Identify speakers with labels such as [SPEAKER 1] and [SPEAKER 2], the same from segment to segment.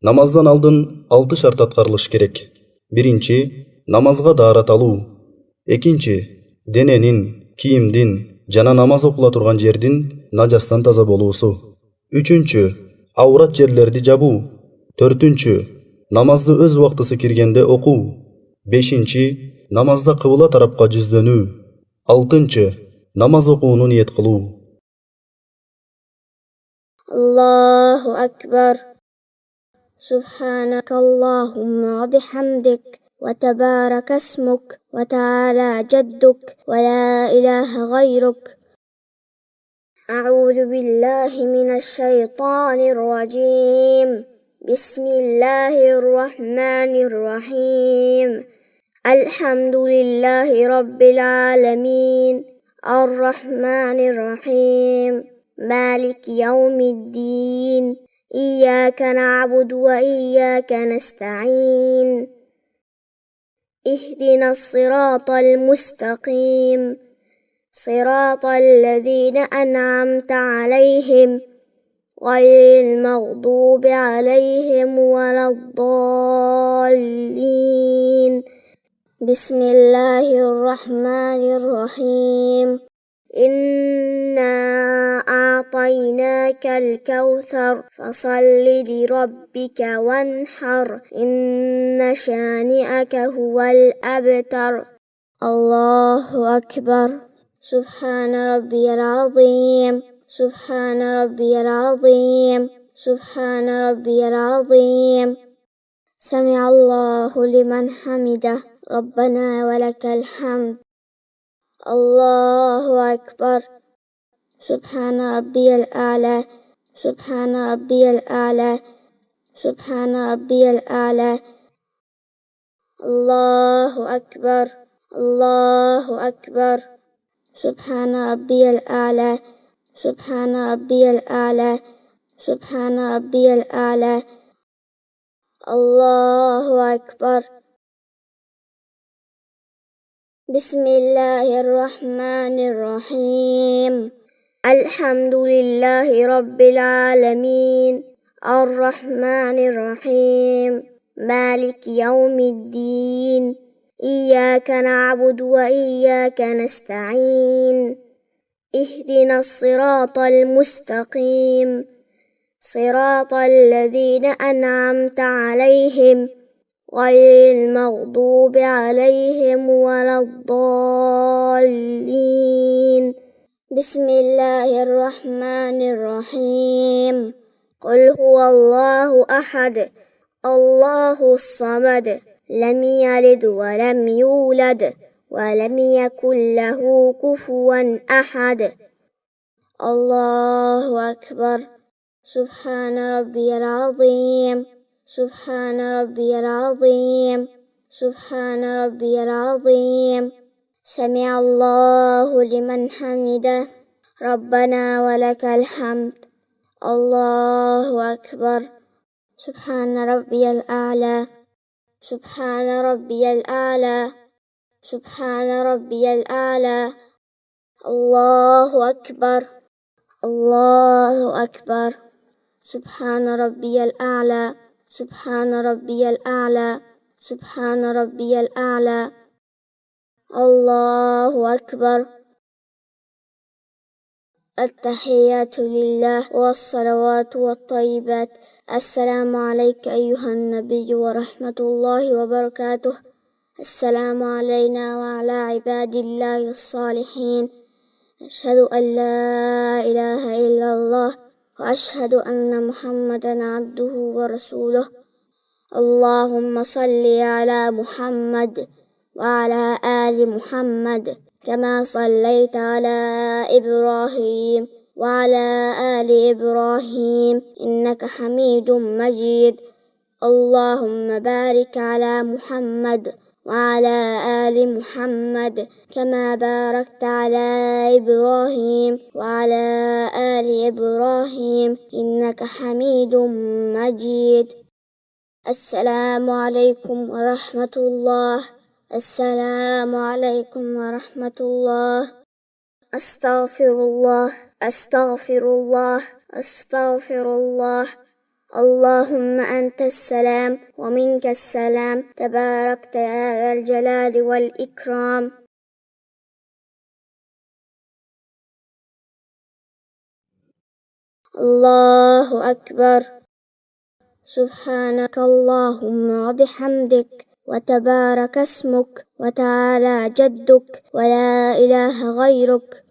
[SPEAKER 1] Намаздан алдын 6 шарт аткарылыш керек. Биринчи, намазга даарат алуу. Экинчи, дененин, кийимдин жана намаз окула турган жердин нажастан таза болуусу. Үчүнчү, аурат жерлерди жабуу. Төртүнчү, намазды өз убактысы киргенде окуу. Бешинчи, намазда кыбла тарапка жүздөнүү. Алтынчы, намаз окууну ниет кылуу.
[SPEAKER 2] Allahu Akbar. سبحانك اللهم وبحمدك وتبارك اسمك وتعالى جدك ولا إله غيرك. أعوذ بالله من الشيطان الرجيم. بسم الله الرحمن الرحيم. الحمد لله رب العالمين الرحمن الرحيم مالك يوم الدين إياك نعبد وإياك نستعين اهدنا الصراط المستقيم صراط الذين أنعمت عليهم غير المغضوب عليهم ولا الضالين. بسم الله الرحمن الرحيم. إنا أعطيناك الكوثر فصل لربك وانحر إن شانئك هو الأبتر. الله أكبر. سبحان ربي العظيم سبحان ربي العظيم سبحان ربي العظيم. سمع الله لمن حمده ربنا ولك الحمد. الله أكبر. سبحان ربي الأعلى سبحان ربي الأعلى سبحان ربي الأعلى. الله أكبر الله أكبر. سبحان ربي الأعلى سبحان ربي الأعلى سبحان ربي الأعلى. الله أكبر. بسم الله الرحمن الرحيم. الحمد لله رب العالمين الرحمن الرحيم مالك يوم الدين إياك نعبد وإياك نستعين اهدنا الصراط المستقيم صراط الذين أنعمت عليهم غير المغضوب عليهم ولا الضالين. بسم الله الرحمن الرحيم. قل هو الله أحد الله الصمد لم يلد ولم يولد ولم يكن له كفوا أحد. الله أكبر. سبحان ربي العظيم سبحان ربي العظيم سبحان ربي العظيم. سمع الله لمن حمده ربنا ولك الحمد. الله أكبر. سبحان ربي الأعلى سبحان ربي الأعلى سبحان ربي الأعلى. الله أكبر الله أكبر. سبحان ربي الأعلى سبحان ربي الأعلى سبحان ربي الأعلى. الله أكبر. التحيات لله والصلوات والطيبات. السلام عليك أيها النبي ورحمة الله وبركاته. السلام علينا وعلى عباد الله الصالحين. أشهد أن لا إله إلا الله وأشهد أن محمدا عبده ورسوله. اللهم صل على محمد وعلى آل محمد كما صليت على إبراهيم وعلى آل إبراهيم إنك حميد مجيد. اللهم بارك على محمد وعلى آل محمد كما باركت على إبراهيم وعلى آل إبراهيم إنك حميد مجيد. السلام عليكم ورحمة الله. السلام عليكم ورحمة الله. أستغفر الله أستغفر الله أستغفر الله. اللهم أنت السلام ومنك السلام تباركت يا ذا الجلال والإكرام. الله أكبر. سبحانك اللهم وبحمدك وتبارك اسمك وتعالى جدك ولا إله غيرك.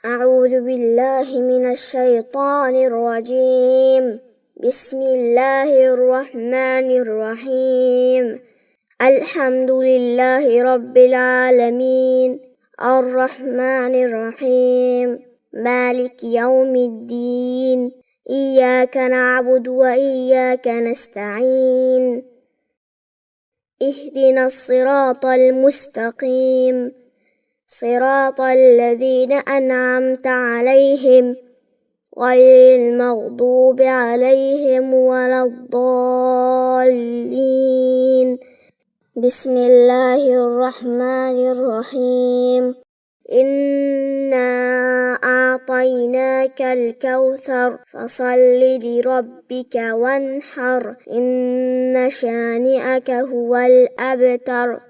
[SPEAKER 2] أعوذ بالله من الشيطان الرجيم. بسم الله الرحمن الرحيم. الحمد لله رب العالمين الرحمن الرحيم مالك يوم الدين إياك نعبد وإياك نستعين اهدنا الصراط المستقيم صراط الذين أنعمت عليهم غير المغضوب عليهم ولا الضالين. بسم الله الرحمن الرحيم. إنا أعطيناك الكوثر فصل لربك وانحر إن شانئك هو الأبتر.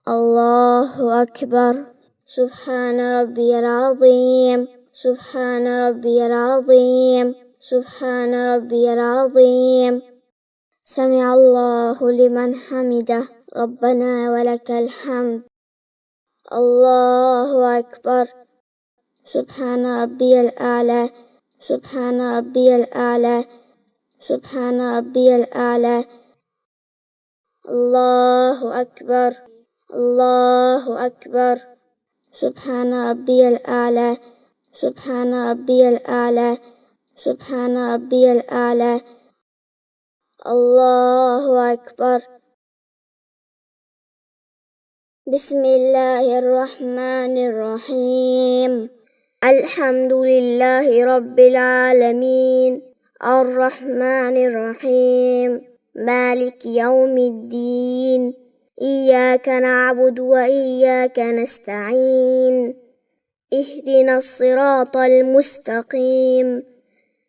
[SPEAKER 2] الله أكبر. سبحان ربي العظيم. سبحان ربي العظيم. سبحان ربي العظيم. سمع الله لمن حمده ربنا ولك الحمد. الله أكبر. سبحان ربي الأعلى. سبحان ربي الأعلى. سبحان ربي الأعلى. الله أكبر. الله أكبر. سبحان ربي الأعلى. سبحان ربي الأعلى. سبحان ربي الأعلى. الله أكبر. بسم الله الرحمن الرحيم. الحمد لله رب العالمين الرحمن الرحيم مالك يوم الدين إياك نعبد وإياك نستعين اهدنا الصراط المستقيم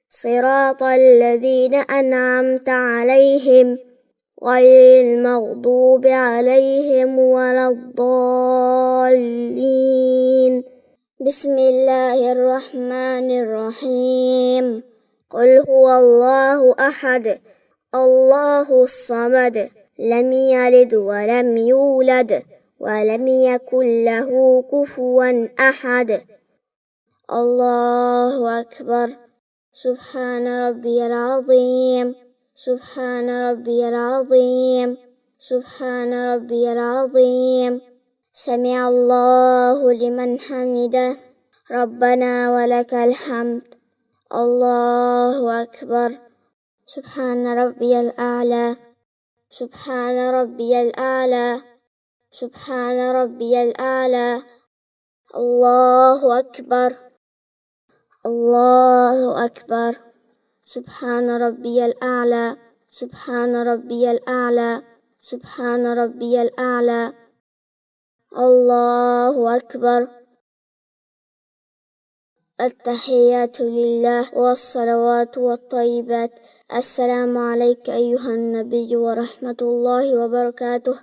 [SPEAKER 2] صراط الذين أنعمت عليهم غير المغضوب عليهم ولا الضالين. بسم الله الرحمن الرحيم. قل هو الله أحد الله الصمد لم يلد ولم يولد ولم يكن له كفوا أحد. الله أكبر. سبحان ربي العظيم. سبحان ربي العظيم. سبحان ربي العظيم. سمع الله لمن حمده ربنا ولك الحمد. الله أكبر. سبحان ربي الأعلى. سبحان ربي الأعلى. سبحان ربي الأعلى. الله أكبر. الله أكبر. سبحان ربي الأعلى. سبحان ربي الأعلى. سبحان ربي الأعلى. الله أكبر. التحيات لله والصلوات والطيبات. السلام عليك أيها النبي ورحمة الله وبركاته.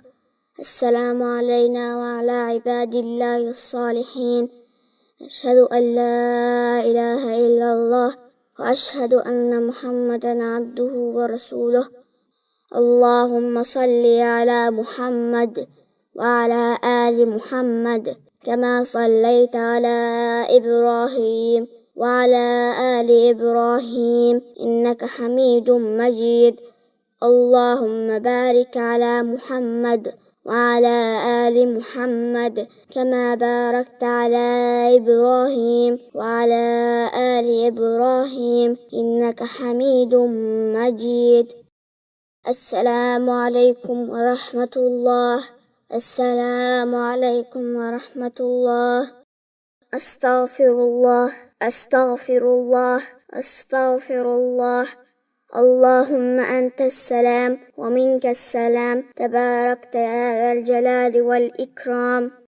[SPEAKER 2] السلام علينا وعلى عباد الله الصالحين. أشهد أن لا إله إلا الله وأشهد أن محمدا عبده ورسوله. اللهم صل على محمد وعلى آل محمد كما صليت على إبراهيم وعلى آل إبراهيم إنك حميد مجيد. اللهم بارك على محمد وعلى آل محمد كما باركت على إبراهيم وعلى آل إبراهيم إنك حميد مجيد. السلام عليكم ورحمة الله. السلام عليكم ورحمة الله. أستغفر الله. أستغفر الله. أستغفر الله. اللهم أنت السلام ومنك السلام تباركت يا ذا الجلال والإكرام.